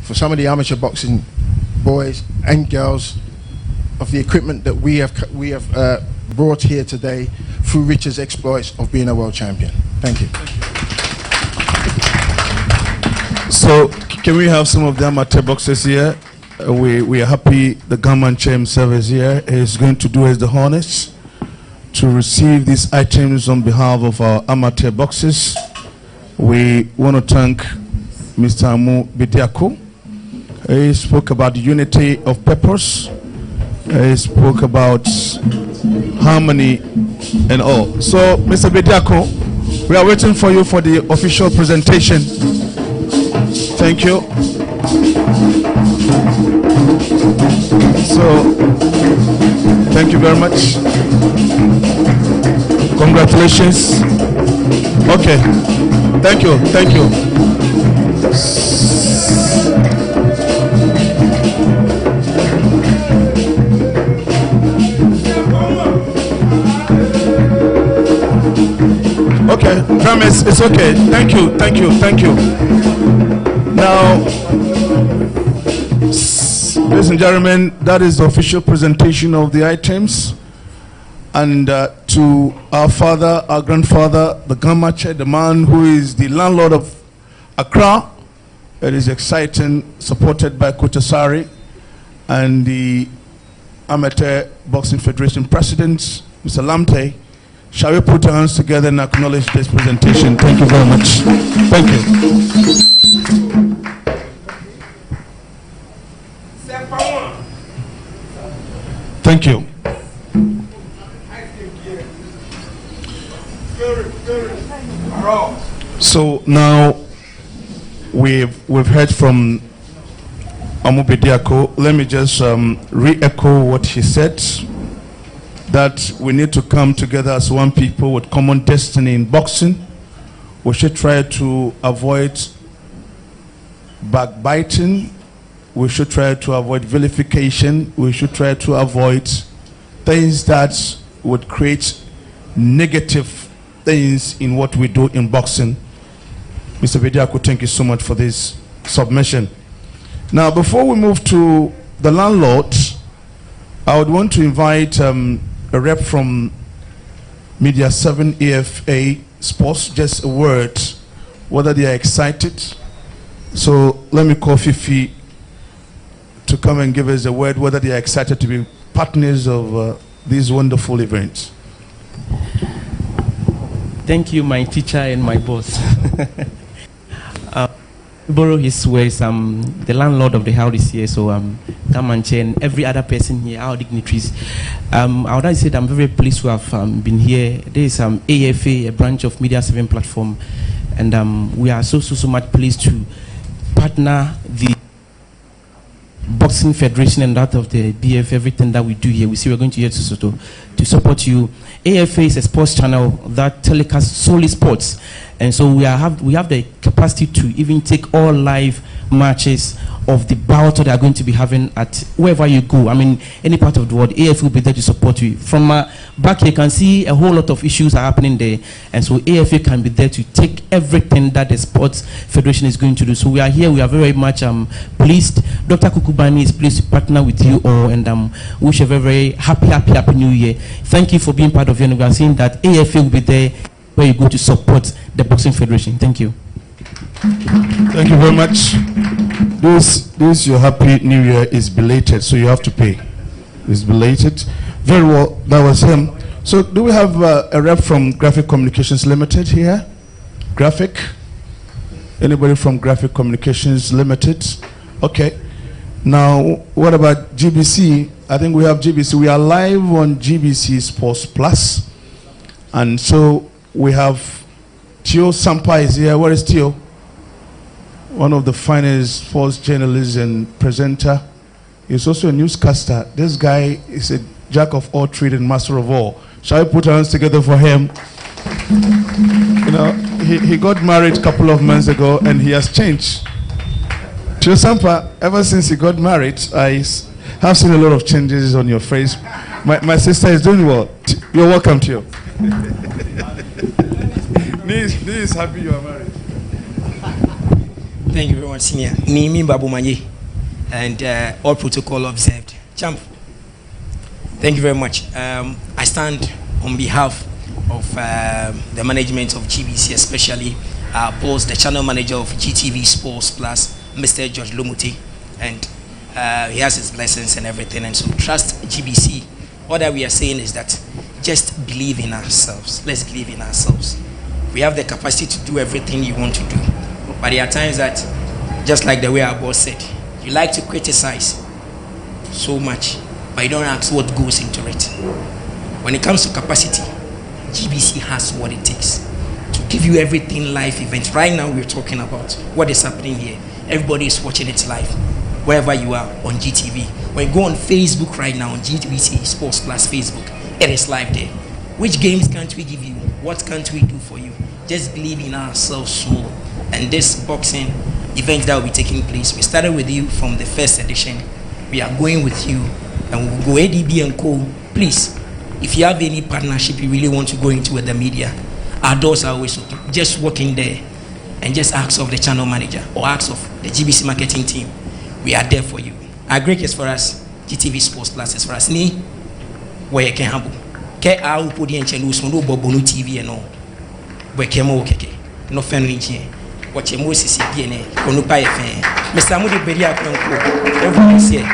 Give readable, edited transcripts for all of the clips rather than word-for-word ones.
for some of the amateur boxing boys and girls of the equipment that we have brought here today through Richard's exploits of being a world champion. Thank you. So, can we have some of the amateur boxers here? We are happy the government chair himself is here. He is going to do us the honors to receive these items on behalf of our amateur boxers. We want to thank Mr. Amu Bidiako. He spoke about unity of purpose. He spoke about harmony and all. So, Mr. Bidiako, we are waiting for you for the official presentation. Thank you. So, thank you very much. Congratulations. Okay. Thank you. Thank you. Okay. Promise. It's okay. Thank you. Thank you. Thank you. Now, ladies and gentlemen, that is the official presentation of the items. And to our father, our grandfather, the Gamache, the man who is the landlord of Accra, it is exciting, supported by Kotasari and the Amateur Boxing Federation President, Mr. Lamte. Shall we put our hands together and acknowledge this presentation? Thank you very much. Thank you. Thank you. So now we've heard from Amu Bidiako. Let me just re-echo what he said, that we need to come together as one people with common destiny in boxing. We should try to avoid backbiting. We should try to avoid vilification. We should try to avoid things that would create negative things in what we do in boxing. Mr. Bidiako, thank you so much for this submission. Now, before we move to the landlord, I would want to invite a rep from Media 7 AFA Sports, just a word, whether they are excited. So let me call Fifi to come and give us a word, whether they are excited to be partners of these wonderful events. Thank you, my teacher and my boss. Borrow his words, the landlord of the house is here, so Kamanche and every other person here, our dignitaries. I would like to say that I'm very pleased to have been here. There is AFA, a branch of Media 7 platform, and we are so much pleased to partner the Boxing Federation and that of the BF. Everything that we do here, we see we're going to here to support you. AFA is a sports channel that telecasts solely sports, and so we have the capacity to even take all live matches of the bout that are going to be having at wherever you go. I mean, any part of the world, AFA will be there to support you. From back here, you can see a whole lot of issues are happening there, and so AFA can be there to take everything that the sports federation is going to do. So we are here. We are very much pleased. Dr. Kukubani is pleased to partner with you all, and wish a very happy New Year. Thank you for being part of it. And we are seeing that AFA will be there where you go to support the Boxing Federation. Thank you. Thank you very much. This your happy New Year is belated, so you have to pay. It's belated. Very well, that was him. So do we have a rep from Graphic Communications Limited here? Graphic? Anybody from Graphic Communications Limited? Okay. Now, what about GBC? I think we have GBC. We are live on GBC Sports Plus. And so we have Tio Sampa is here. Where is Tio? One of the finest sports journalists and presenter. He's also a newscaster. This guy is a jack of all trades and master of all. Shall we put our hands together for him? You know, he got married a couple of months ago and he has changed. Tio Sampa, ever since he got married, I have seen a lot of changes on your face. My sister is doing well. You're welcome, Tio. Nee is happy you are married. Thank you very much, Senior. Nimi Babumaye, and all protocol observed. Champ, thank you very much. I stand on behalf of the management of GBC, especially boss, the channel manager of GTV Sports Plus, Mr. George Lomuti, and he has his blessings and everything, and so trust GBC. All that we are saying is that just believe in ourselves. Let's believe in ourselves. We have the capacity to do everything you want to do, but there are times that, just like the way our boss said, you like to criticize so much, but you don't ask what goes into it. When it comes to capacity, GBC has what it takes to give you everything live event. Right now we're talking about what is happening here. Everybody is watching it live, wherever you are on GTV. When you go on Facebook right now, on GTV Sports Plus Facebook, it is live there. Which games can't we give you? What can't we do for you? Just believe in ourselves small. And this boxing event that will be taking place, we started with you from the first edition. We are going with you, and we'll go ADB and Co. Please, if you have any partnership you really want to go into with the media, our doors are always open. Just walk in there and just ask of the channel manager or ask of the GBC marketing team. We are there for you. Our Greek is for us, GTV Sports Plus is for us. Ni where you can have ke a upodi enche no so no bobo no TV and all. Where kemo keke no fen rinche. Watch a Moses DNA, Konupa FM. Mr. Moody Beria Kronko, everybody's here.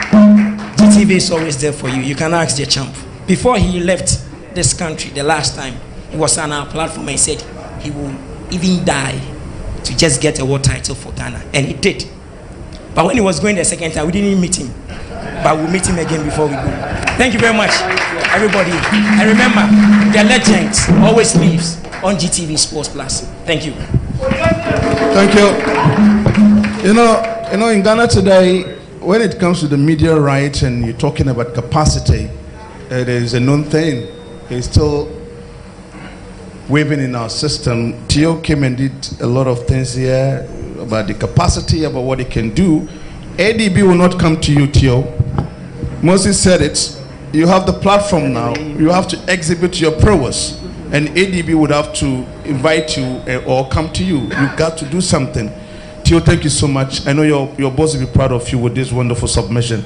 GTV is always there for you. You can ask the champ. Before he left this country, the last time, he was on our platform and said he will even die to just get a world title for Ghana. And he did. But when he was going the second time, we didn't even meet him. But we'll meet him again before we go. Thank you very much, everybody. And remember, the legend always lives on GTV Sports Plus. Thank you. Thank you. You know, in Ghana today, when it comes to the media rights and you're talking about capacity, it is a known thing. It's still waving in our system. Theo came and did a lot of things here about the capacity, about what it can do. ADB will not come to you, Theo. Moses said it. You have the platform now. You have to exhibit your prowess. And ADB would have to invite you or come to you. You've got to do something. Theo, thank you so much. I know your boss will be proud of you with this wonderful submission.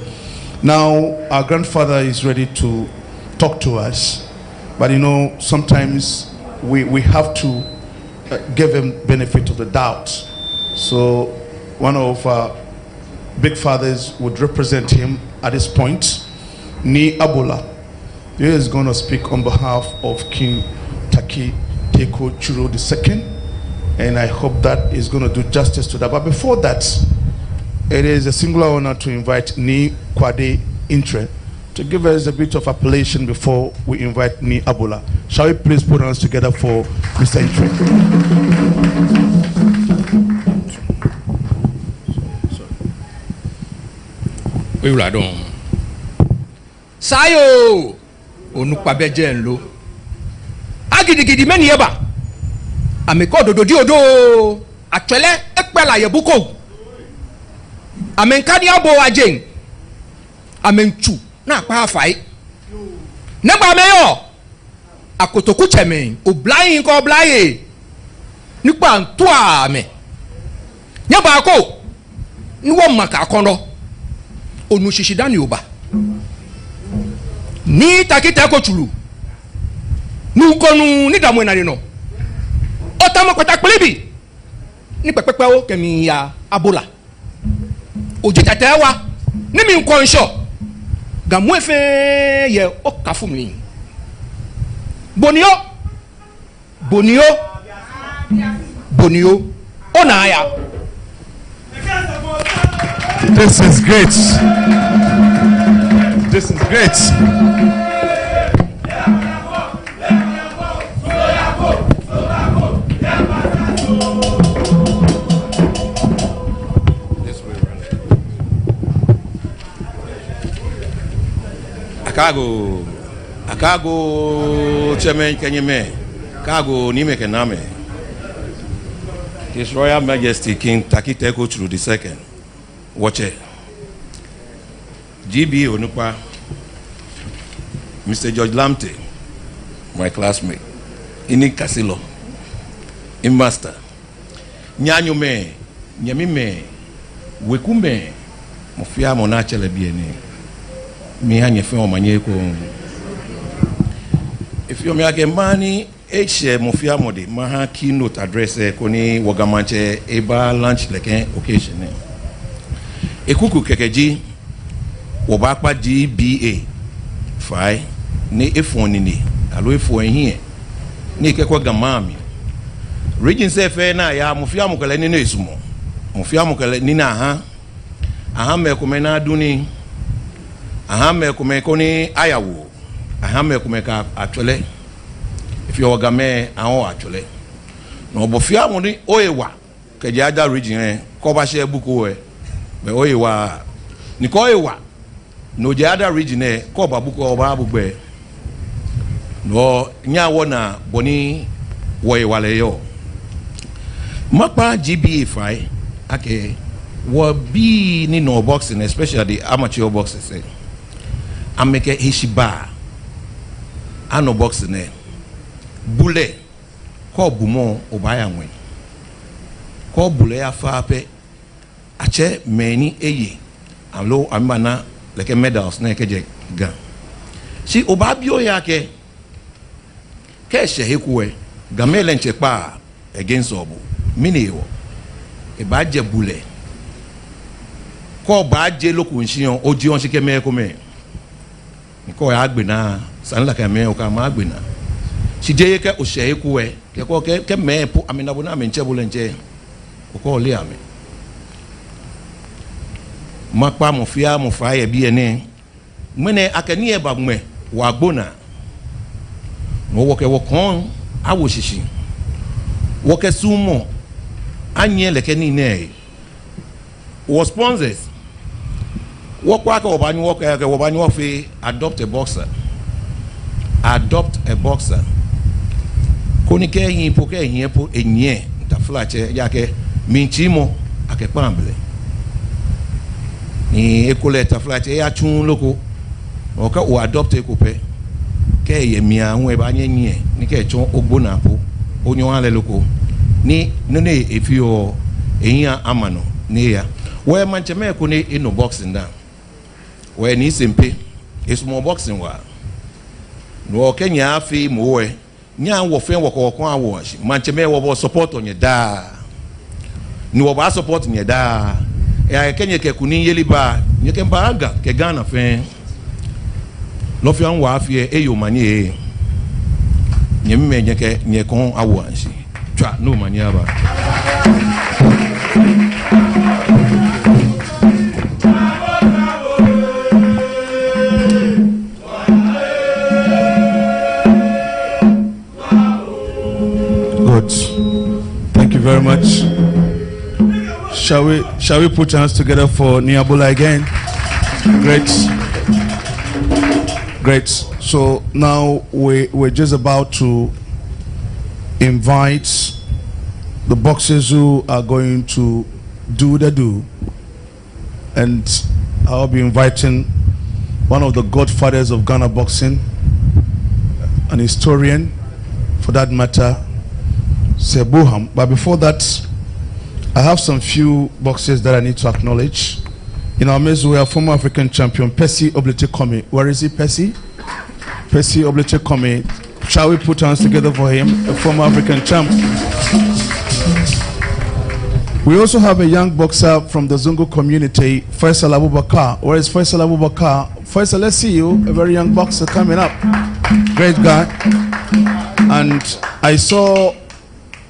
Now, our grandfather is ready to talk to us. But you know, sometimes we have to give him benefit of the doubt. So one of our big fathers would represent him at this point. Ni Abola. He is going to speak on behalf of King Taki Teko Churo II, and I hope that is going to do justice to that. But before that, it is a singular honor to invite Ni Kwade Intre to give us a bit of appellation before we invite Ni Abola. Shall we please put our hands together for Mr. Intre? We will adon. Sayo onukwabeje nlo. Agidigidi meni yeba. Ameko dododi odo. Atwele ekpela yebuko. Amenkani abo ajen. Amenchu na pa afai. Negba meyo. Akotoku cheme oblayin ko oblaye. Nipa nto ame. Nyeba ko. Nwo maka akondo. Onu shishidani oba. Ni takita ko chulu. Nukonu ni damu enari no. Otamo kwata plebi. Ni pepepe o kemi ya Abola. Oji tatewa ni mi nko nsho. Gamu efe ye o kafu mi. Bonio. Bonio. Bonio. Ona aya. This is great. This is great. Akago Chairman Kenyeme, Kago Nimeke Name. His Royal Majesty King Takiteko Churu II. Watch it. GB Onupa, Mr. George Lamte, my classmate, Ini Kasilo, in Master, Nyanyume, Nyamime, Wekume mofia mona chele biene. Mi hanye fe omanye ko. If you me mani eche mofia mode maha keynote address koni wagamanche eba lunch leke occasion. Ekuku kekeji wobakpa GBA fai ni efoni ni alo efo ehie ni kekwa gamami region se fe na ya mofia mukele ni na esumo mofia mukele ni na aha me na duni aha me koni ayawo aha me ka atwele if you wagame ahon atwele no bofia mu ni oyewa keje ada region ko ba she buku we be oyewa ni ko oyewa no je ada region ko ba buku oba bugbe no nyawo na boni oyewa le yo mapa GBA fai ake wo bi ni no boxing especially the amateur boxers say ameke hishiba ano boxing bule ko bumo obaya nwe ko bule afa pe ache meni eye alo amana like medals na keje gan si obabio yake ke shehekuwe gamele nchepa against obu miniwo e ba je bule ko ba je lokun siyan oji on sike me ko me ko ya gbe na sanla ka me o ka ma gbe na si je ke o shehekuwe ke ko ke me po amina bona me nche bule nche ko le ame makpa mo fia mo fa ye bi ene mene akani e ba gme wa gbona no wo ke wo kon awo shishi wo ke sumo anye le ke ni ne wo sponsors wo kwa ka obani wo ke obani wo fi adopt a boxer koni ke yin po enye ta flache ya ke minchimo ake pamble ni ekole ta flache ya chun loko o ka o adopt e ko pe ke ye mi awon e ba nye ni ke chon ogbona po onyo ale loko ni no ne efi o eyin amano ni ya we manche me ko ni ino boxing down we ni sempe small boxing wa no kenya afi mo we nya wo fe wo ko awo manche me wo support onye da ni wo ba support nye da ya kenya ke kuni yeli ba nye ke mbaga ke Ghana fe lo fi an wa afi e yo mani e nye me nye ke nye kon awo ansi twa no mani aba Good. Thank you very much. Shall we put hands together for Niabola again? Great. So now we're just about to invite the boxers who are going to do the do, and I'll be inviting one of the godfathers of Ghana boxing, an historian for that matter, Sebuham. But before that, I have some few boxers that I need to acknowledge. In our midst, we have former African champion Percy Oblete-Kome. Where is he, Percy? Percy Oblete-Kome. Shall we put hands together for him, a former African champ? We also have a young boxer from the Zungu community, Faisal Abubakar. Where is Faisal Abubakar? Faisal, let's see you, a very young boxer coming up. Great guy. And I saw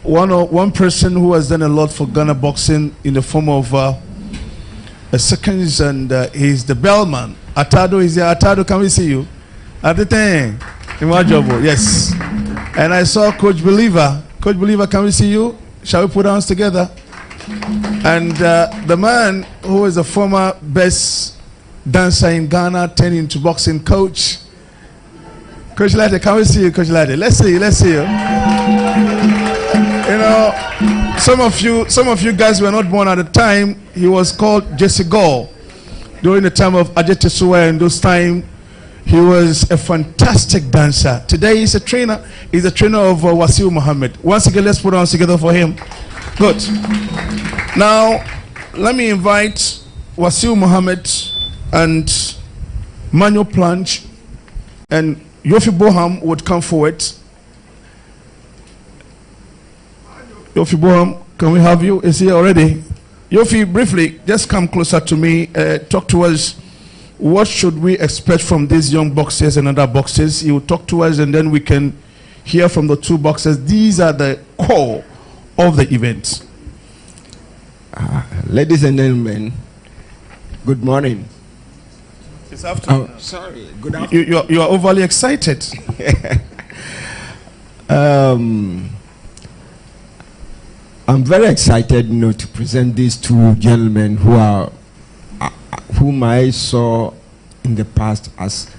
one person who has done a lot for Ghana boxing in the form of a seconds, and he's the bellman. Atado is here. Atado, can we see you? At the time, yes. And I saw Coach Believer. Coach Believer, can we see you? Shall we put hands together? And the man who is a former best dancer in Ghana turned into boxing coach. Coach Lade, can we see you, Coach Lade? Let's see you. You know, some of you guys were not born at the time. He was called Jesse Gore during the time of Ajete Suwe. In those time, he was a fantastic dancer. Today he's a trainer. He's a trainer of Wasiu Muhammad. Once again, let's put our hands together for him. Good. Now, let me invite Wasil Mohammed and Manuel Planch and Yofi Boham would come forward. Yofi Boham, can we have you? Is he already? Yofi, briefly, just come closer to me. Talk to us. What should we expect from these young boxers and other boxers? You will talk to us and then we can hear from the two boxers. These are the core of the event. Ladies and gentlemen, good morning. It's afternoon. Oh, sorry. Good afternoon. You are overly excited. I'm very excited, to present these two gentlemen whom I saw in the past as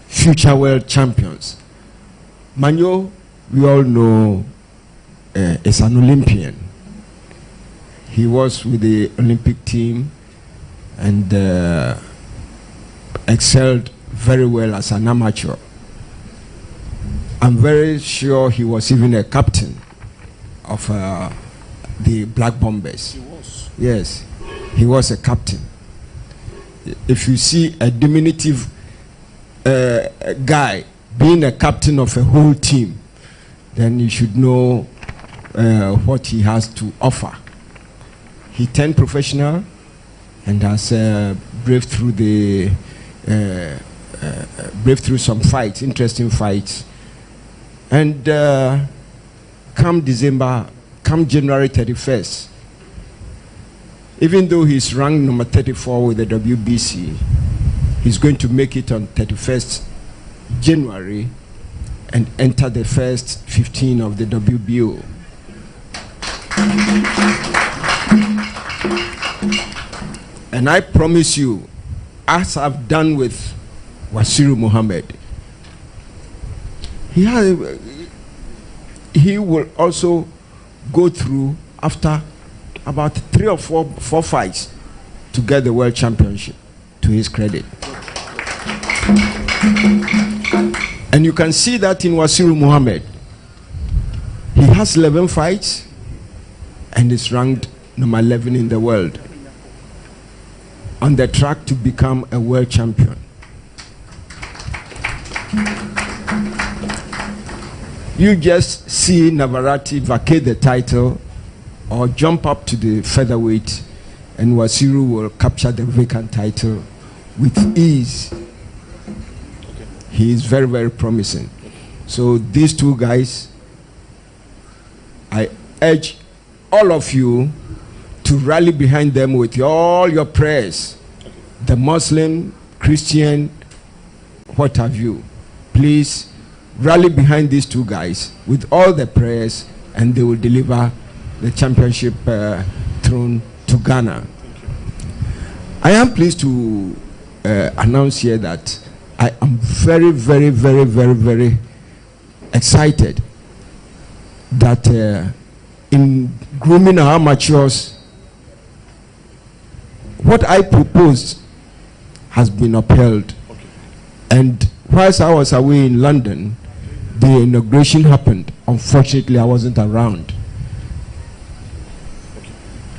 future world champions. Manu, we all know, is an Olympian. He was with the Olympic team and excelled very well as an amateur. I'm very sure he was even a captain of the Black Bombers. He was. Yes, he was a captain. If you see a diminutive guy being a captain of a whole team, then you should know what he has to offer. He turned professional and has braved through some fights, interesting fights. And come January 31st, even though he's ranked number 34 with the WBC, he's going to make it on 31st January and enter the first 15 of the WBO. And I promise you, as I've done with Wasiru Mohammed, he will also go through after about 3 or 4 fights to get the world championship, to his credit. And you can see that in Wasiru Mohammed. He has 11 fights and is ranked number 11 in the world, on the track to become a world champion. You just see Navarrete vacate the title or jump up to the featherweight, and Wasiru will capture the vacant title with ease. He is very, very promising. So these two guys, I urge all of you to rally behind them with all your prayers. The Muslim, Christian, what have you. Please rally behind these two guys with all the prayers, and they will deliver the championship throne to Ghana. I am pleased to announce here that I am very, very, very, very, very excited that in grooming our amateurs, what I proposed has been upheld. Okay. And whilst I was away in London, the inauguration happened. Unfortunately, I wasn't around. Okay.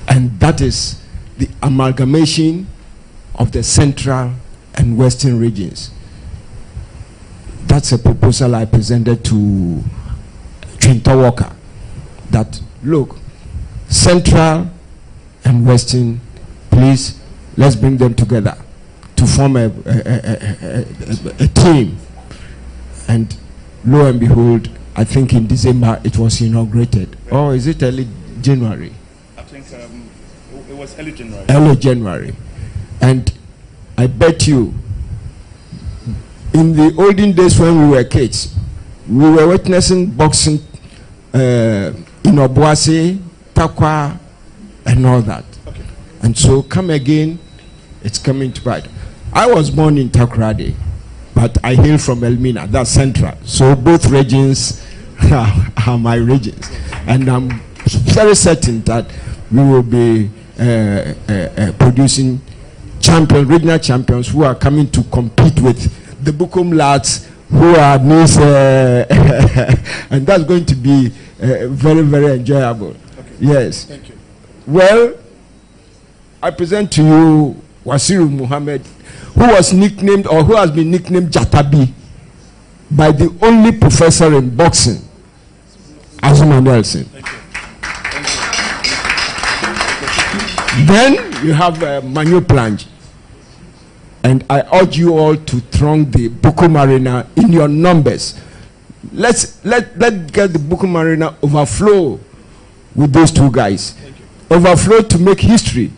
And that is the amalgamation of the central and western regions. That's a proposal I presented to Trinta Walker, that look, central and western, please, let's bring them together to form a team. And lo and behold, I think in December it was inaugurated. Or is it early January? I think it was early January. Early January. And I bet you, in the olden days when we were kids, we were witnessing boxing in Obuasi, Takwa, and all that. Okay. And so come again, it's coming to pride. I was born in Takoradi, but I hail from Elmina, that's central. So both regions are my regions. And I'm very certain that we will be producing regional champions who are coming to compete with the Bukum lads who are nice, and that's going to be very, very enjoyable. Okay. Yes. Thank you. Well, I present to you Wasiru Muhammad, who was nicknamed or who has been nicknamed Jatabi by the only professor in boxing, Azuma Nelson. Then you have Manu Plange. And I urge you all to throng the Buku Marina in your numbers. Let get the Buku Marina overflow with those two guys. Overflow to make history.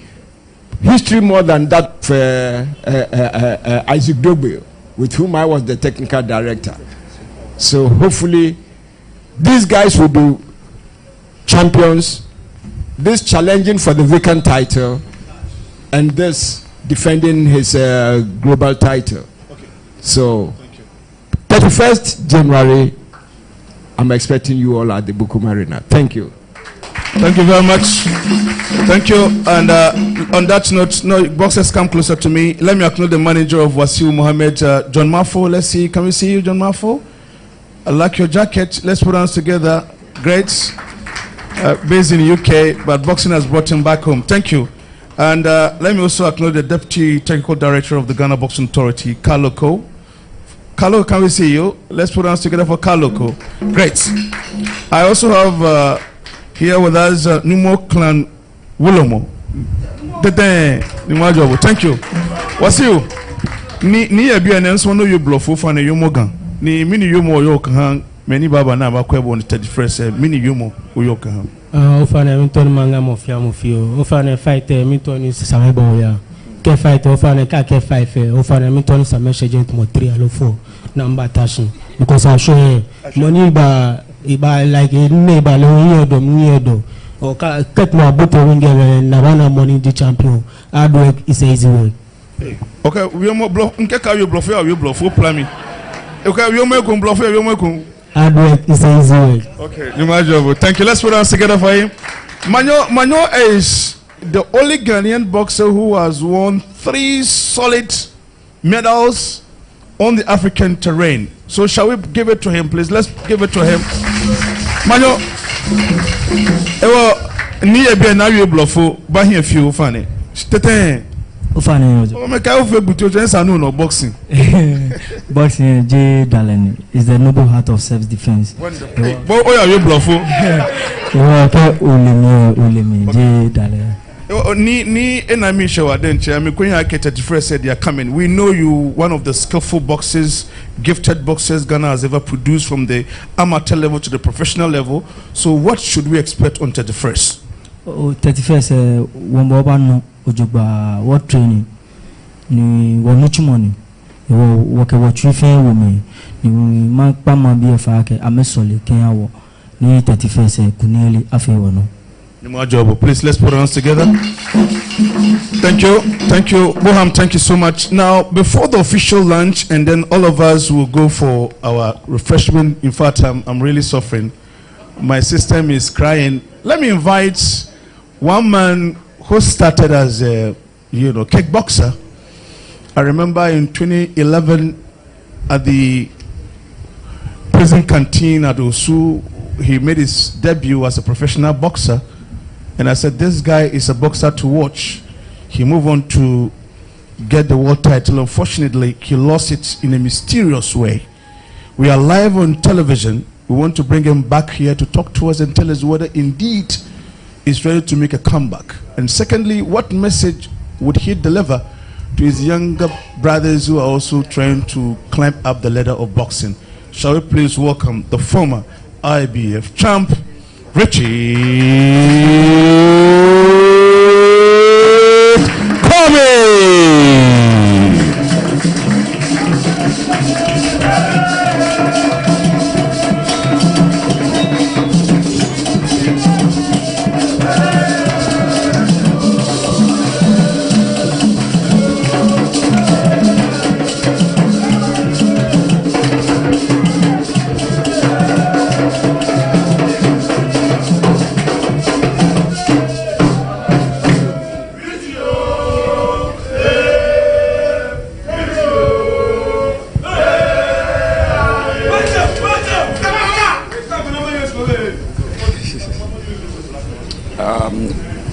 History more than that for Isaac Dogbe, with whom I was the technical director. So hopefully these guys will be champions, this challenging for the vacant title, and this defending his global title. Okay. So 31st January, I'm expecting you all at the Buku Marina. Thank you. Thank you very much. Thank you. And on that note, no boxers come closer to me. Let me acknowledge the manager of Wasiu Mohammed, John Mafo. Let's see. Can we see you, John Mafo? I like your jacket. Let's put hands together. Great. Based in the UK, but boxing has brought him back home. Thank you. And let me also acknowledge the Deputy Technical Director of the Ghana Boxing Authority, Kaloko. Carlo, can we see you? Let's put hands together for Kaloko. Great. I also have here with us Numo Clan Wulomo. Thank you. What's you? Ni ebi anenso no you bluffo for na yomo gan. Ni mini yomo yok han many baba na makwebo on the 31st mini yomo yok han. Ofana minton manga mofia mofio. Ofana fight minton is samebo ya. Ke fight ofana ka ke fight ofana minton samesha gent mo 3 alo 4 number tashin because I show money ba iba like neighbor lo yedo or cut my boot and Navana money the champion. Hard work is easy work. Okay, we are more bluff. Nkeka you bluff or you bluff? Who plan me? Okay, we are making bluff. We are making. Hard work is easy work. Okay, you my job. Thank you. Let's put hands together for him. Manyo is the only Ghanaian boxer who has won 3 solid medals on the African terrain. So shall we give it to him, please? Let's give it to him. Manyo, ni ebi na you bluffo, but here few funny. Tete. Ufane Oh my God, we buto just no boxing. Boxing J Dalen is the noble heart of self-defense. Wonderful. But oh yeah, you bluffo. Ulemi J Dalen. Ni enami showa denche. I'm going to get first said they are coming. We know you one of the skillful boxers, gifted boxers Ghana has ever produced from the amateur level to the professional level. So what should we expect on 31st? 31st womboba no ojogba what training ni wonuchimoni wo ke wo trife wo me ni ma pa ma bi efa ke amesole ken awo ni 31st kuneli afi wono. Please, let's put our hands together. Thank you. Thank you. Boham, thank you so much. Now, before the official lunch, and then all of us will go for our refreshment. In fact, I'm really suffering. My system is crying. Let me invite one man who started as a, kickboxer. I remember in 2011 at the prison canteen at Osu, he made his debut as a professional boxer. And I said, this guy is a boxer to watch. He moved on to get the world title. Unfortunately, he lost it in a mysterious way. We are live on television. We want to bring him back here to talk to us and tell us whether indeed he's ready to make a comeback. And secondly, what message would he deliver to his younger brothers who are also trying to climb up the ladder of boxing? Shall we please welcome the former IBF champ, Richie Comey.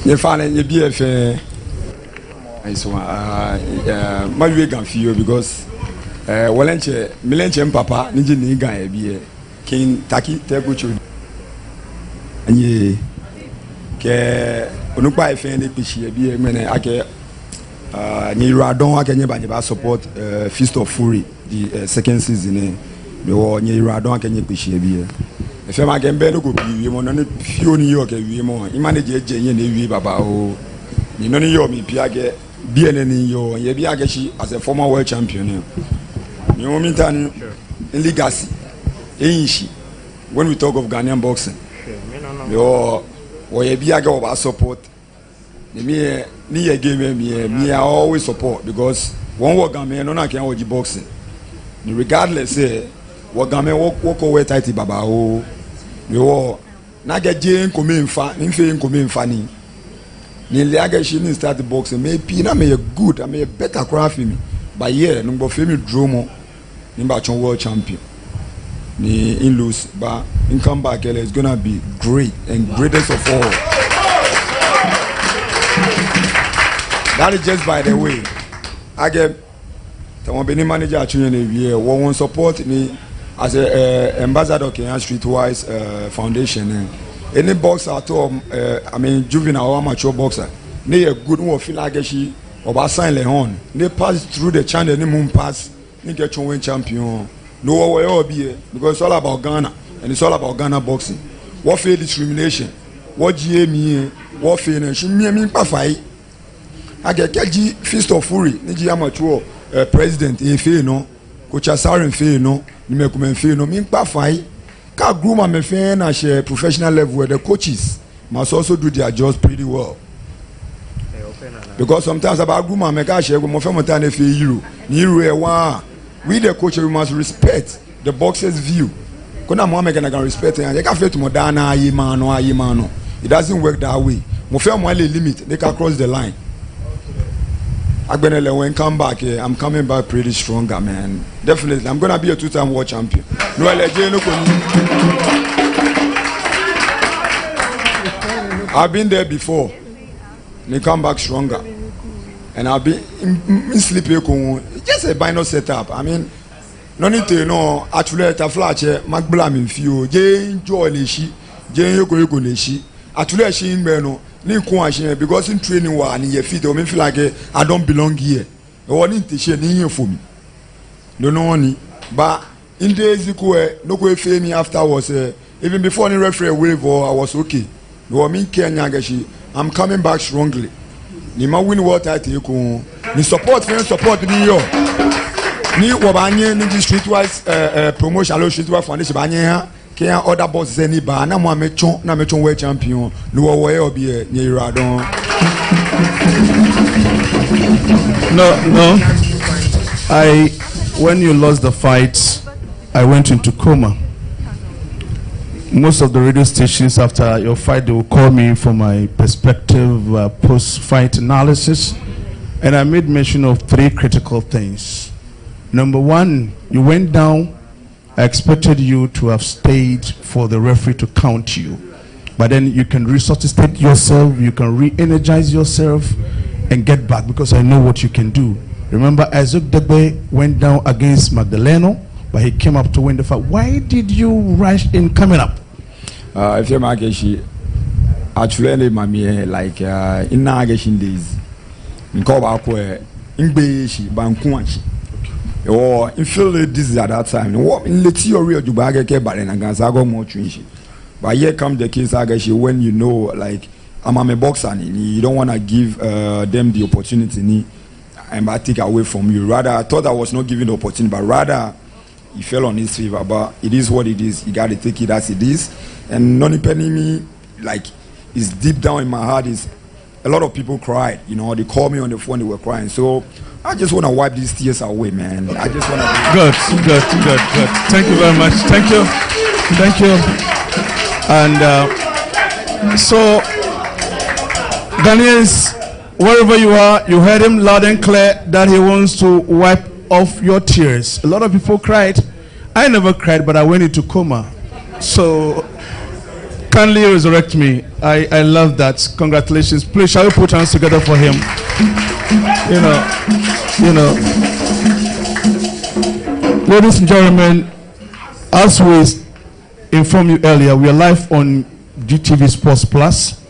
You find in your BFA Nice one. My way can feel because Milenche Papa Ninja Niga be King Taki Teguchu. And ye Unupa FNA Pishi be a mene ake Nira don't I can support Feast of Fury the second season. Nira don't can Pishi be. If I can bear go be one on a few New York, we more. You manage a Jenny Baba. You know, you me Piage, BNN, yo, and Yabiagashi as a former world champion. You know, meantime, in legacy, Inshi, when we talk of Ghanaian boxing, yo, or Yabiaga of our support, me, I always support because one work Ghanaian, no, I can't watch boxing. Regardless, what Ghanaian walk away tighty Baba, oh, yo, Naga Jane come in funny. Niliaga she didn't start the boxing. Maybe I may a good, I may a better craft for me. But yeah, number family drama, number world champion. Ni in lose, but in comeback, it's gonna be great and greatest of all. That is just by the way. I get the manager actually year one support me as a ambassador Kenya Streetwise Foundation. Any boxer at all, I mean juvenile or amateur boxer, they a good one feel like she or sign le horn. They pass through the channel, any moon pass, they get you win champion. No way all be because it's all about Ghana and it's all about Ghana boxing. What fair discrimination? What GME? What fair? She me fight. I get KG Feast of Fury, Niji amateur president AFA no, Coach Asarin fe no, Nimekumen fe no, me fight. Ka groom and me fan at a professional level where the coaches must also do their jobs pretty well. Because sometimes about groom and me ka share with my family and fe euro. We the coach we must respect the boxer's view. Kuna mo me can respect and you can fit to modana ayimano. It doesn't work that way. Mo fe mo limit they can cross the line. Agbenele when come back here, I'm coming back pretty stronger, man. Definitely, I'm gonna be a two-time world champion. I've been there before. They come back stronger, and I'll be in sleeping. Just a binary setup. I mean, no need to know. Actually, at a flash, Magblam in few. Jane Joy Nishi, Jane Yoko Nishi. Actually, she in Beno. Because in training one in your feet, I feel like I don't belong here. I want to share here for me. No, no, but in days no go fail me afterwards. Even before the referee wave, I was okay. No, I mean, I'm coming back strongly. Nima win what I take. Ni support me yo. Ni wabanye ni streetwise promotion, streetwise foundation banye. Other bosses any bar na mo mechon world champion no way obi nyira don. No, when you lost the fight, I went into coma. Most of the radio stations after your fight, they will call me for my perspective post-fight analysis, and I made mention of 3 critical things. Number 1, you went down. I expected you to have stayed for the referee to count you. But then you can resuscitate yourself, you can re-energize yourself and get back because I know what you can do. Remember, Isaac Degbe went down against Magdaleno, but he came up to win the fight. Why did you rush in coming up? If you're Mageshi, actually, like in Nagashin days, in Kobakwe, in Beshi, Bankuanchi. Or in feel this at that time. In the theory of Jubaga Kebaran and Gazago more twinshi. But here come the case Agashi when you know like I'm a boxer and you don't want to give them the opportunity and I take away from you. Rather I thought I was not giving the opportunity, but rather he fell on his favor. But it is what it is. You gotta take it as it is. And none penny me like it's deep down in my heart is a lot of people cried, you know, they called me on the phone, they were crying. So I just want to wipe these tears away, man. I just want to. Good. Thank you very much. Thank you. And so, Ghanaians, wherever you are, you heard him loud and clear that he wants to wipe off your tears. A lot of people cried. I never cried, but I went into coma. So, kindly resurrect me. I love that. Congratulations. Please, shall we put hands together for him? you know. Ladies and gentlemen, as we informed you earlier, we are live on GTV Sports Plus.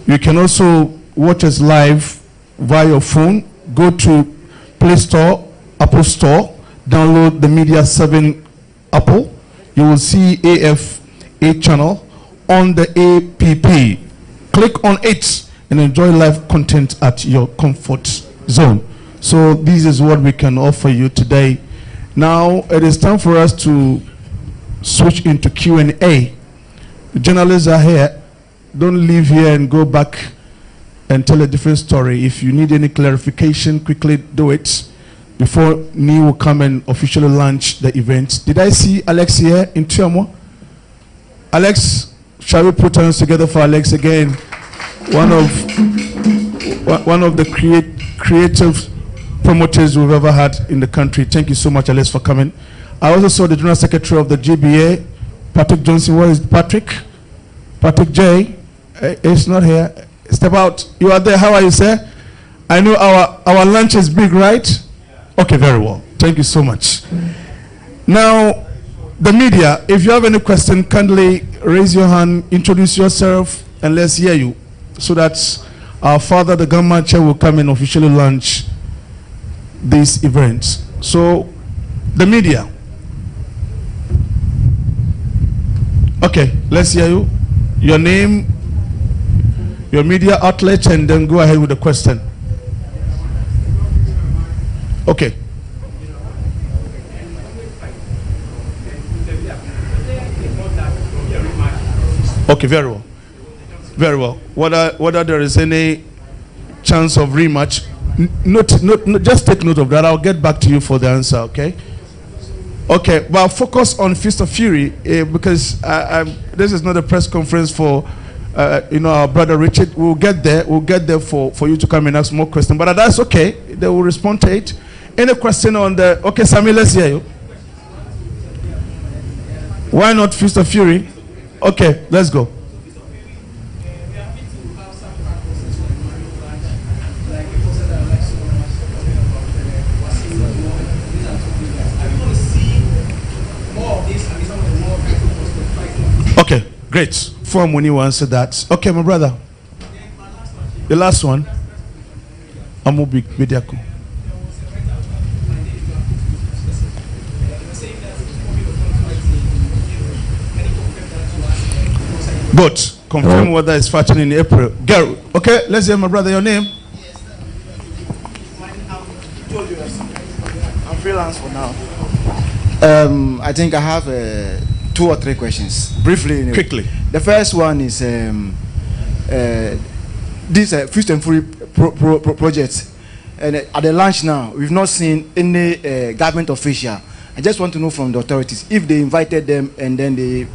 You can also watch us live via your phone. Go to Play Store, Apple Store, download the Media 7 Apple. You will see AFA channel on the APP. Click on it and enjoy live content at your comfort zone. So this is what we can offer you today. Now it is time for us to switch into Q&A. The journalists are here. Don't leave here and go back and tell a different story. If you need any clarification, quickly do it before Neil will come and officially launch the event. Did I see Alex here in Tiamo? Alex, shall we put hands together for Alex again? One of the creative promoters we've ever had in the country. Thank you so much, Alex, for coming. I also saw the General Secretary of the GBA, Patrick Johnson. Where is Patrick? Patrick J. Is not here. Step out. You are there. How are you, sir? I know our lunch is big, right? Okay, very well. Thank you so much. Now, the media, if you have any question, kindly raise your hand, introduce yourself, and let's hear you, so that our father, the government chair, will come and officially launch this event. So, the media. Okay, let's hear you. Your name, your media outlet, and then go ahead with the question. Okay. Okay, very well. Very well. Whether there is any chance of rematch, just take note of that. I'll get back to you for the answer, okay? Okay, well, focus on Fist of Fury because this is not a press conference for our brother Richard. We'll get there. We'll get there for you to come and ask more questions. But that's okay. They will respond to it. Any question on the... Okay, Sammy, let's hear you. Why not Fist of Fury? Okay, let's go. Okay, great. For when you answer that. Okay, my brother. The last one. Amobi Mediaco. Good. Confirm whether it's fighting in April. Gary. Okay, let's hear my brother. Your name? I'm freelance for now. I think I have 2 or 3 questions. Briefly. Anyway. Quickly. The first one is this Fist and Fury project. And at the launch now, we've not seen any government official. I just want to know from the authorities if they invited them and then they,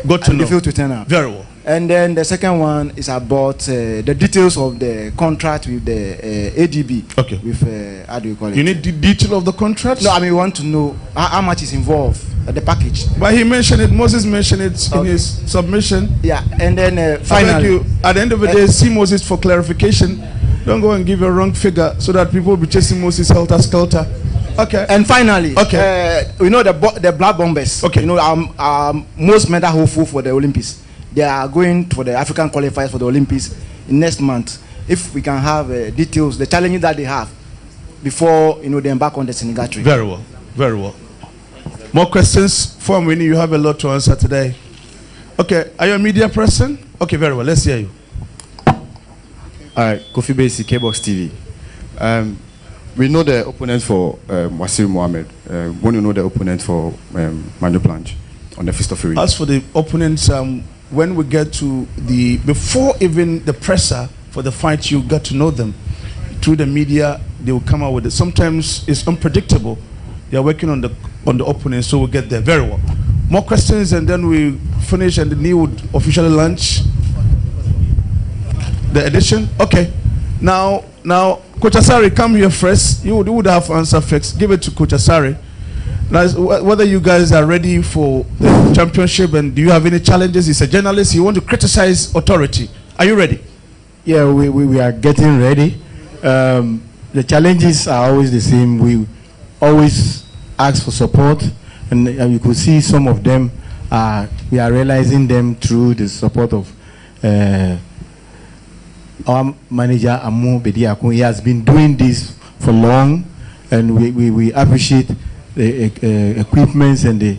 got to know. They failed to turn up. Very well. And then the second one is about the details of the contract with the ADB. Okay. With how do you call it? You need the detail of the contract? No, I mean, we want to know how much is involved, the package. But he mentioned it. Moses mentioned it in his submission. Yeah, and then finally, at the end of the day, see Moses for clarification. Don't go and give a wrong figure so that people will be chasing Moses helter skelter. Okay. And finally, okay. The Black Bombers. Okay. Most men are hopeful for the Olympics. They are going for the African qualifiers for the Olympics next month. If we can have details, the challenges that they have before they embark on the Senegal trip. Very well, very well. More questions for me? You have a lot to answer today. Okay, are you a media person? Okay, very well. Let's hear you. All right, Kofi Basi, K-Box TV. We know the opponent for Wasir Mohammed. When you know the opponent for Manu Blanche on the Fist of Fury. As for the opponents, when we get to before even the presser for the fight, you got to know them. Through the media, they will come out with it. Sometimes it's unpredictable. They are working on the opponent, so we'll get there. Very well. More questions, and then we finish, and the new would officially launch the edition. Okay. Now, Coach Asari, come here first. You would have answer first. Give it to Coach Asari. Now, whether you guys are ready for the championship, and do you have any challenges? He's a journalist. You want to criticize authority. Are you ready? Yeah, we are getting ready. The challenges are always the same. We always ask for support, and you could see some of them. We are realizing them through the support of our manager Amu Bediakun. He has been doing this for long, and we appreciate the equipments and the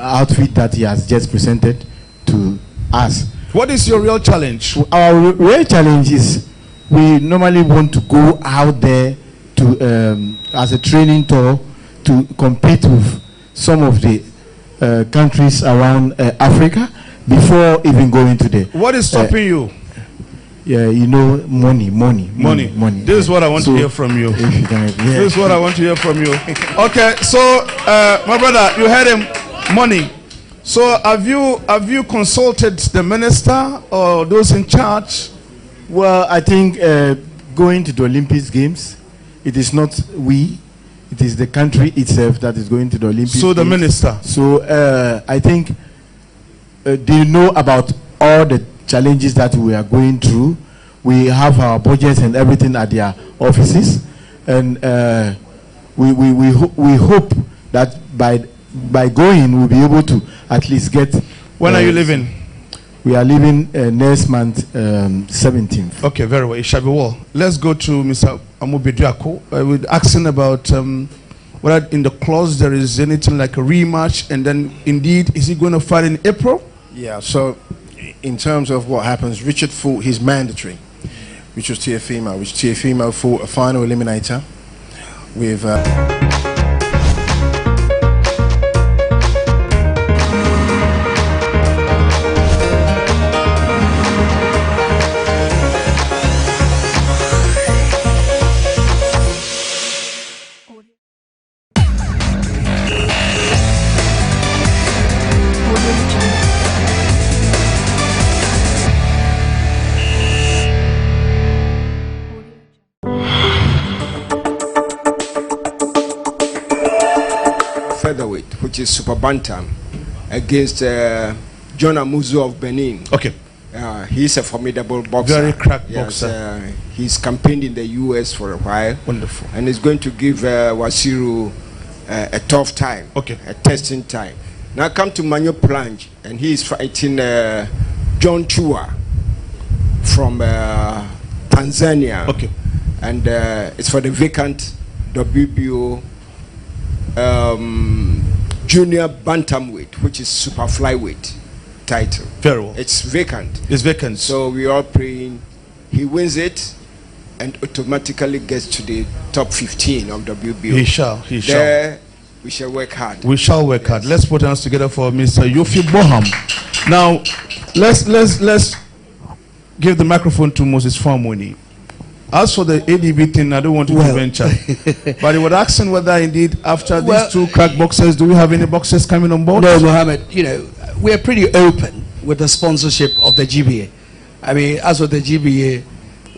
outfit that he has just presented to us. What is your real challenge? Our real challenge is we normally want to go out there to as a training tour to compete with some of the countries around Africa before even going to the. What is stopping you? Yeah, you know, money. This is what I want to hear from you. If you can, yeah. This is what I want to hear from you. Okay, so my brother, you heard him. Money. So have you consulted the minister or those in charge? Well, I think going to the Olympic Games, it is not we, it is the country itself that is going to the Olympic Games. So the minister. So I think they know about all the challenges that we are going through. We have our budgets and everything at their offices, and we hope that by going we'll be able to at least get. When are you leaving? We are leaving next month, 17th. Okay, very well. It shall be well. Let's go to Mr. Amubidiako. We're asking about whether in the clause there is anything like a rematch, and then indeed is he going to fight in April? Yeah. So, in terms of what happens, Richard fought his mandatory, which was Tiafimo, which Tiafimo fought a final eliminator with. Featherweight, which is super bantam, against John Amuzu of Benin. Okay. He's a formidable boxer. Very crack yes, boxer. He's campaigned in the US for a while. Wonderful. And he's going to give Wasiru a tough time. Okay. A testing time. Now come to Manyo Planche, and he is fighting John Chua from Tanzania. Okay. And it's for the vacant WBO junior bantamweight, which is super flyweight title. Very well. It's vacant. It's vacant. So we are praying he wins it and automatically gets to the top 15 of WBO. He shall. There we shall work hard. We shall work hard. Let's put hands together for Mr. Yofi Boham. Now, let's give the microphone to Moses Famoni. As for the ADB thing, I don't want to venture. But he was asking whether indeed after these two crack boxers, do we have any boxers coming on board? No, Mohammed, you know, we're pretty open with the sponsorship of the GBA. I mean, as with the GBA,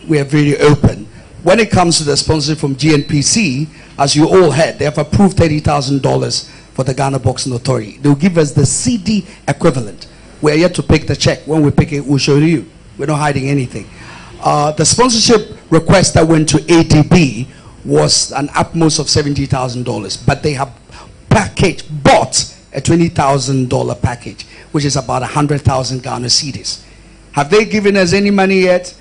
we are very open. When it comes to the sponsorship from GNPC, as you all heard, they have approved $30,000 for the Ghana Boxing Authority. They'll give us the CD equivalent. We're yet to pick the check. When we pick it, we'll show you. We're not hiding anything. The sponsorship request that went to ADB was an utmost of $70,000, but they have bought a $20,000 package, which is about 100,000 Ghana cedis. Have they given us any money yet?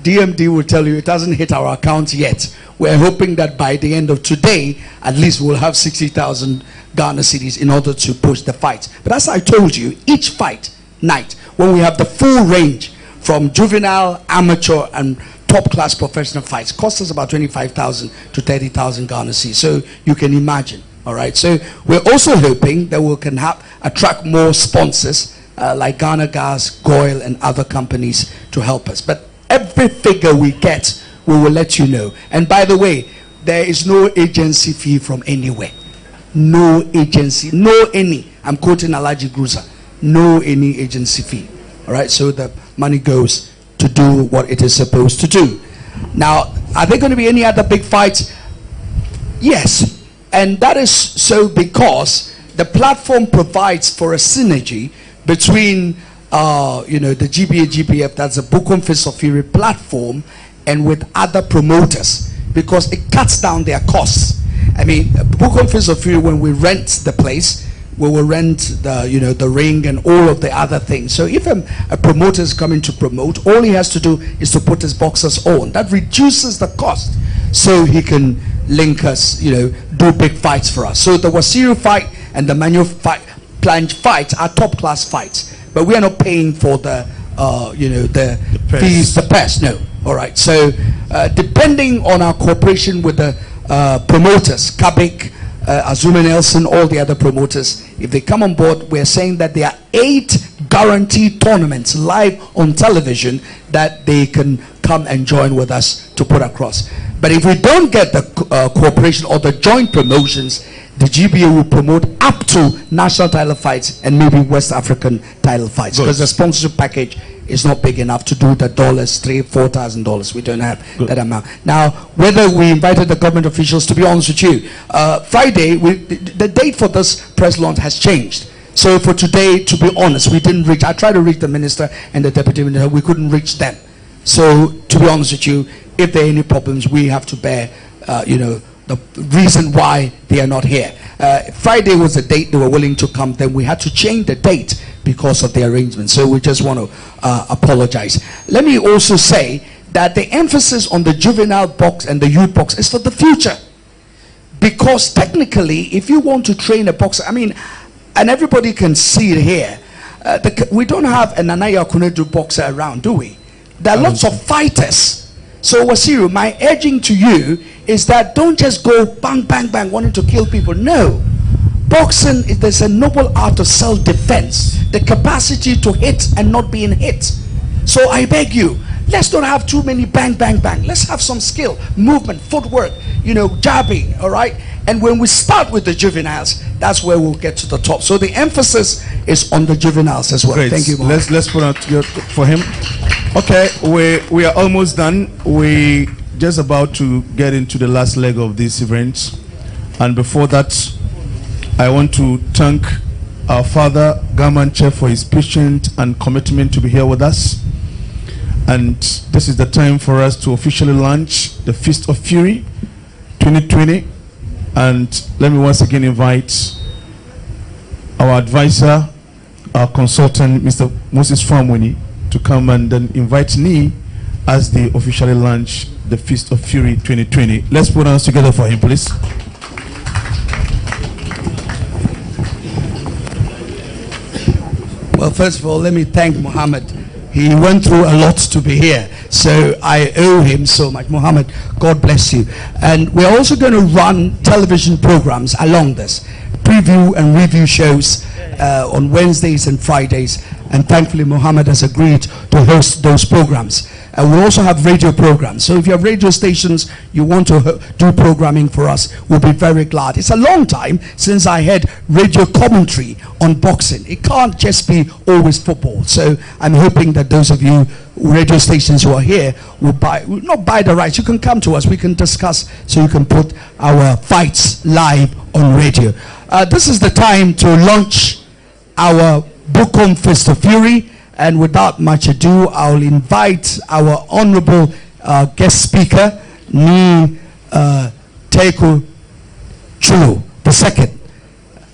DMD will tell you it hasn't hit our account yet. We're hoping that by the end of today, at least we'll have 60,000 Ghana cedis in order to push the fight. But as I told you, each fight night, when we have the full range from juvenile, amateur, and top-class professional fights, costs us about 25,000 to 30,000 Ghana cedis. So you can imagine, all right? So we're also hoping that we can attract more sponsors like Ghana Gas, Goil, and other companies to help us. But every figure we get, we will let you know. And by the way, there is no agency fee from anywhere. No agency, no any. I'm quoting Alaji Gruza. No any agency fee. All right, so the money goes to do what it is supposed to do. Now, are there going to be any other big fights? Yes, and that is so because the platform provides for a synergy between the GBA GPF, that's a Bukom Fisofiri platform, and with other promoters, because it cuts down their costs. I mean, Bukom Fist of Fury, when we rent the place, we will rent the the ring and all of the other things. So if a promoter is coming to promote, all he has to do is to put his boxers on. That reduces the cost, so he can link us, do big fights for us. So the Wasiru fight and the Manu Planch fights are top class fights, but we are not paying for the the fees, the pest. No. All right. So depending on our cooperation with the promoters, Kabik, Azuma Nelson, all the other promoters, if they come on board, we're saying that there are 8 guaranteed tournaments live on television that they can come and join with us to put across. But if we don't get the cooperation or the joint promotions, the GBA will promote up to national title fights and maybe West African title fights, because the sponsorship package is not big enough to do the $3,000-4,000. We don't have that amount. Now, whether we invited the government officials, to be honest with you, Friday, the date for this press launch has changed. So for today, to be honest, we didn't reach. I tried to reach the minister and the deputy minister. We couldn't reach them. So to be honest with you, if there are any problems, we have to bear, the reason why they are not here. Friday was the date they were willing to come. Then we had to change the date because of the arrangement. So we just want to apologize. Let me also say that the emphasis on the juvenile box and the youth box is for the future. Because technically, if you want to train a boxer, and everybody can see it here, we don't have an Anaya Kunedu boxer around, do we? There are lots of fighters. So Wasiru, my urging to you is that don't just go bang, bang, bang, wanting to kill people. No. Boxing, there's a noble art of self-defense. The capacity to hit and not being hit. So I beg you, let's not have too many bang, bang, bang. Let's have some skill, movement, footwork, jabbing, all right? And when we start with the juveniles, that's where we'll get to the top. So the emphasis is on the juveniles as well. Great. Thank you, Mohammed. Let's put out for him. Okay, we are almost done. We just about to get into the last leg of this event, and before that, I want to thank our father Gamanche for his patience and commitment to be here with us. And this is the time for us to officially launch the Fist of Fury 2020. And let me once again invite our advisor, our consultant, Mr. Moses Famweni, to come and then invite me as they officially launch the Fist of Fury 2020. Let's put our hands together for him, please. Well, first of all, let me thank Mohammed. He went through a lot to be here, so I owe him so much. Mohammed, God bless you. And we're also going to run television programs along this, preview and review shows on Wednesdays and Fridays. And thankfully, Mohammed has agreed to host those programs. We'll also have radio programs. So if you have radio stations, you want to do programming for us, we'll be very glad. It's a long time since I had radio commentary on boxing. It can't just be always football. So I'm hoping that those of you radio stations who are here will not buy the rights. You can come to us. We can discuss so you can put our fights live on radio. This is the time to launch our Bukom Fist of Fury. And without much ado, I'll invite our honorable guest speaker, Ni Teku Chulu II,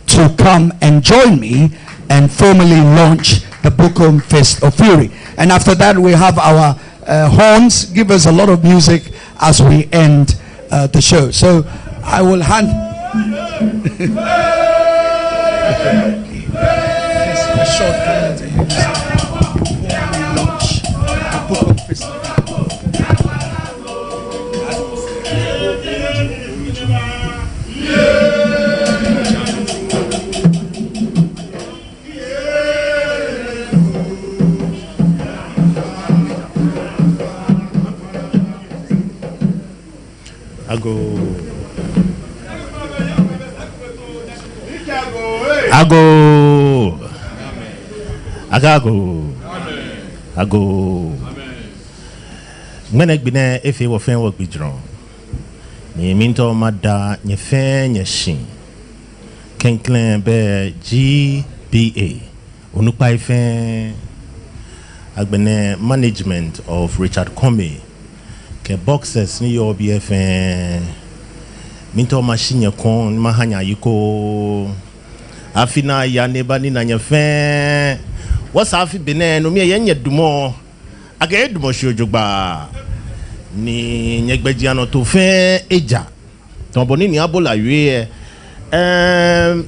to come and join me and formally launch the Bukom Fist of Fury. And after that, we have our horns. Give us a lot of music as we end the show. So I will hand... a short comment to you. Ago. When I be there, if you were fan work with drawn, you mean to Mada, your fan, your shin. Can claim bear GBA, Unupai fan. I've been management of Richard Comey. ke boxers ni yo BFN minto machine kon mahanya yiko afina ya neba ni na nyefen wasa afi bene no me yenye dumo aga edumo shojugba ni nyegbeji ano to fe eja tomboni ni abola wie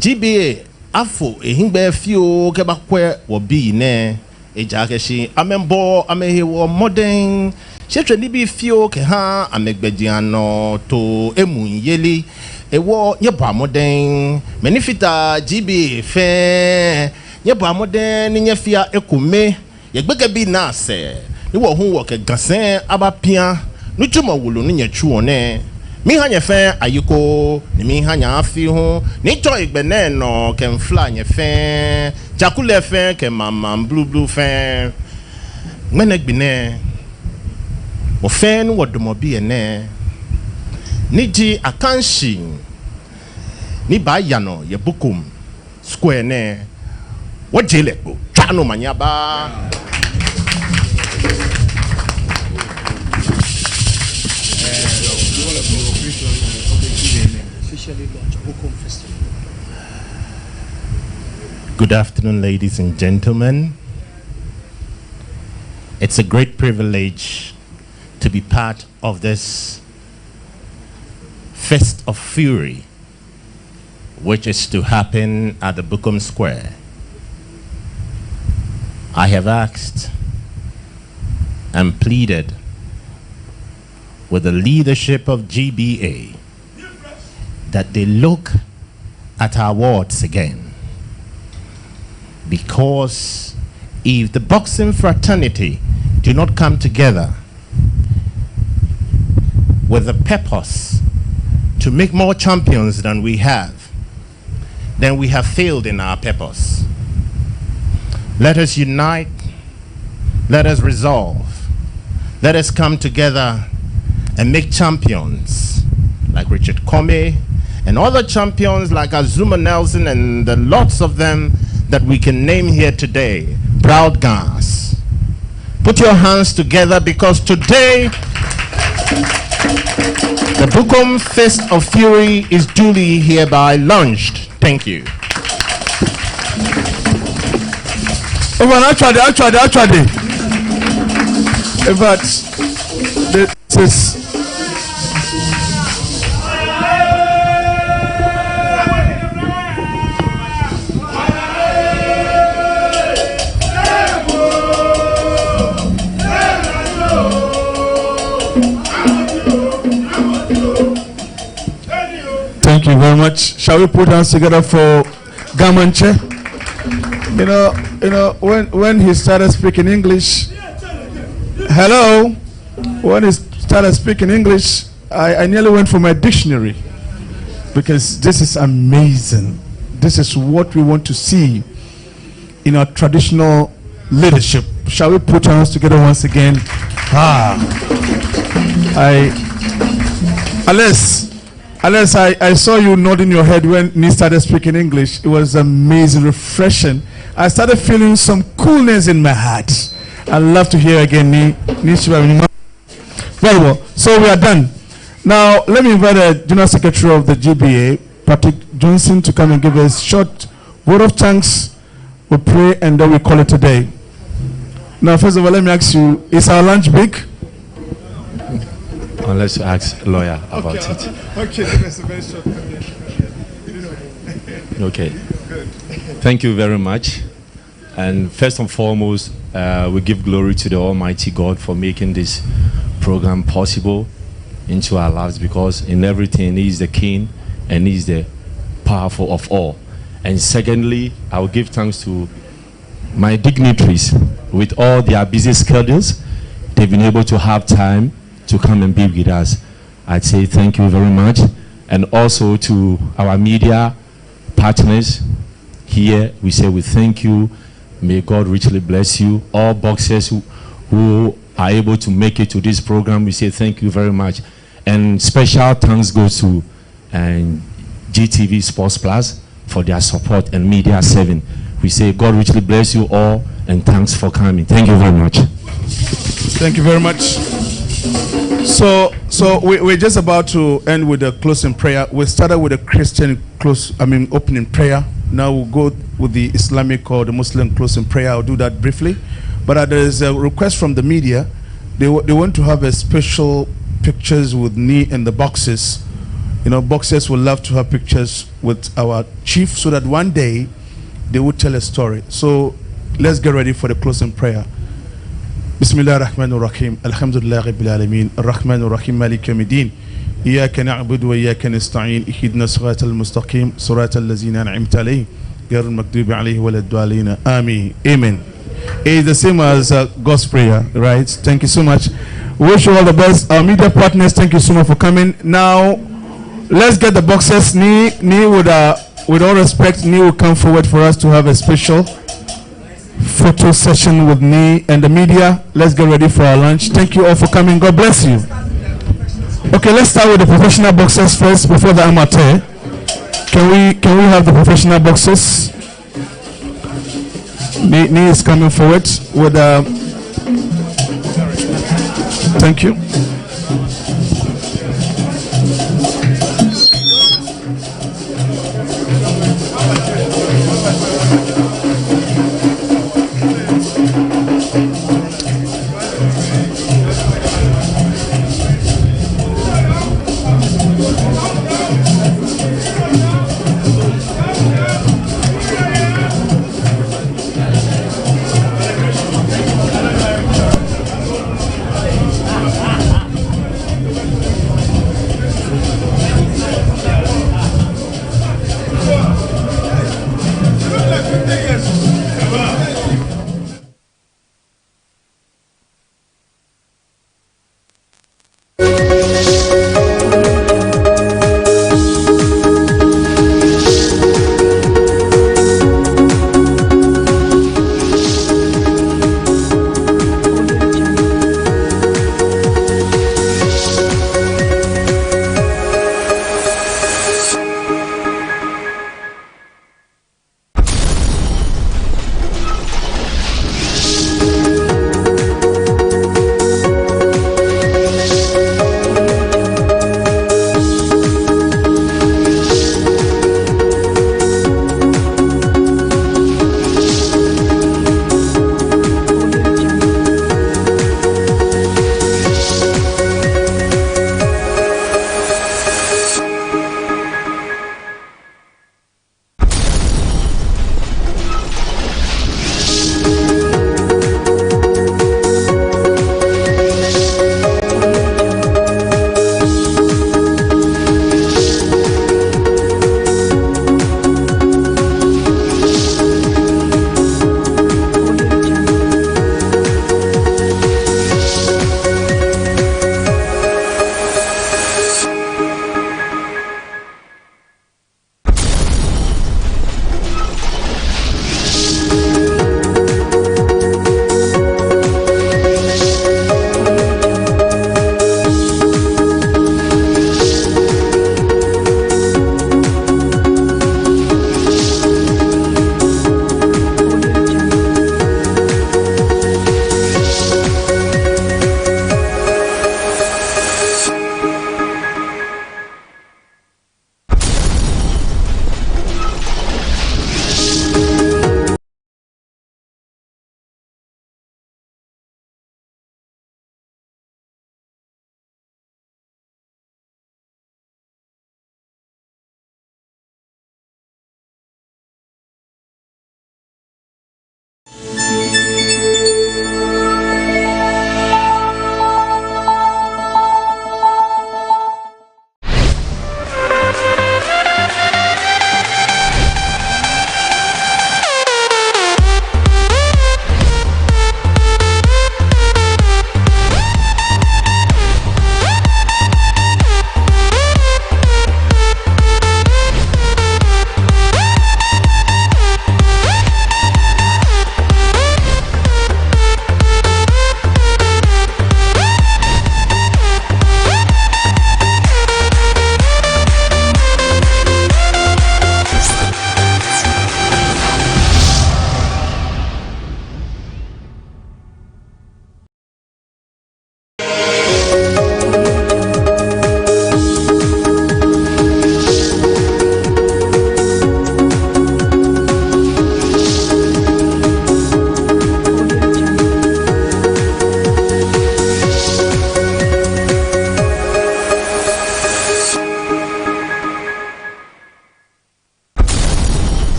GBA afo ehingbe fio ke ba kwe wo bi ne eja ke shi amembo amehe wo modern shetwe ni bi fio ke ha amegbeji ano to emunyeli ewo nyebo amoden menifita GBA fe nyebo amoden ni nyefia ekume yegbege bi na se ni wo hu wo ke gasen abapia no twuma wulu ni nyatwu one mi hanya fe ayiko ni mi hanya afi ho ni to igbene no ke mfla nya fe jakule fe ke mama blue fe menegbine wo fe ni wodomo bi ene ni ji akanshi ni ba ya no ye bukum square ne wo jele go twano manyaba Good afternoon, ladies and gentlemen. It's a great privilege to be part of this Fest of Fury, which is to happen at the Bukom Square. I have asked and pleaded with the leadership of GBA that they look at our awards again. Because if the boxing fraternity do not come together with the purpose to make more champions than we have, then we have failed in our purpose. Let us unite, let us resolve, let us come together and make champions like Richard Comey and other champions like Azuma Nelson and the lots of them that we can name here today, proud guys. Put your hands together because today the Bukom Fist of Fury is duly hereby launched. Thank you. Actually. In fact, this is Thank you very much. Shall we put hands together for Gamanche? You know, when he started speaking English, hello, when he started speaking English, I nearly went for my dictionary because this is amazing. This is what we want to see in our traditional leadership. Shall we put our hands together once again? Unless I saw you nodding your head when he started speaking English. It was amazing, refreshing. I started feeling some coolness in my heart. I'd love to hear again. Very well. So we are done. Now, let me invite the General Secretary of the GBA, Patrick Johnson, to come and give us a short word of thanks. We pray and then we call it a day. Now, first of all, let me ask you, is our lunch big? Unless you ask a lawyer about it. Okay, that's a very short. Okay. Thank you very much. And first and foremost, we give glory to the Almighty God for making this program possible into our lives, because in everything He is the King and He is the powerful of all. And secondly, I will give thanks to my dignitaries. With all their busy schedules, they've been able to have time to come and be with us. I'd say thank you very much. And also to our media partners here, we say we thank you. May God richly bless you. All boxers who are able to make it to this program, we say thank you very much. And special thanks goes to GTV Sports Plus for their support and Media 7. We say God richly bless you all and thanks for coming. Thank you very much. Thank you very much. So we're just about to end with a closing prayer. We started with a Christian opening prayer. Now we'll go with the Islamic or the Muslim closing prayer. I'll do that briefly. But there is a request from the media. They want to have a special pictures with me in the boxes. You know, boxers will love to have pictures with our chief so that one day they will tell a story. So let's get ready for the closing prayer. Bismillah ar-Rahman ar-Rahim. Alhamdulillah Rabbil Alameen. Ar-Rahman ar-Rahim Malik Yawmiddin. إياك نعبد وإياك نستعين اهدنا الصراط المستقيم صراط الذين أنعمت عليهم غير المغضوب عليهم ولا الضالين آمين. Amen. It's the same as God's prayer, right? Thank you so much. Wish you all the best. Our media partners, thank you so much for coming. Now, let's get the boxers. Ni with all respect, Ni will come forward for us to have a special photo session with me and the media. Let's get ready for our lunch. Thank you all for coming. God bless you. Okay, let's start with the professional boxers first before the amateur. Can we have the professional boxers? Ni is coming forward with thank you.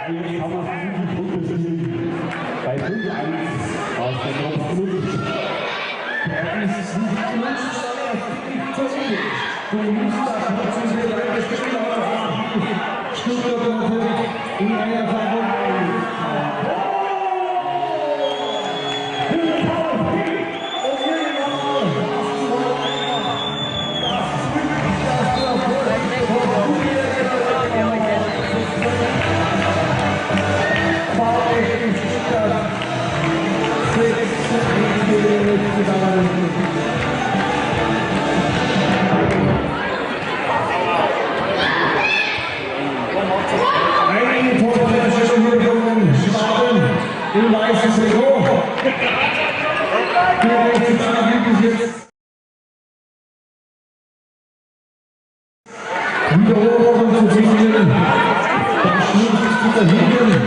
Eine Kammer für die Punkte bei 5-1 aus der Nordflut. Er ist nicht genutzt, du musst das Nutzen der Bestimmung haben. Stuttgart in einer Verwundung. Einige Torhüter-Schulungen starten im weißen Trikot. Der nächste Tag ist jetzt Wiederholung zu finden. Das Schluss ist zu verhindern.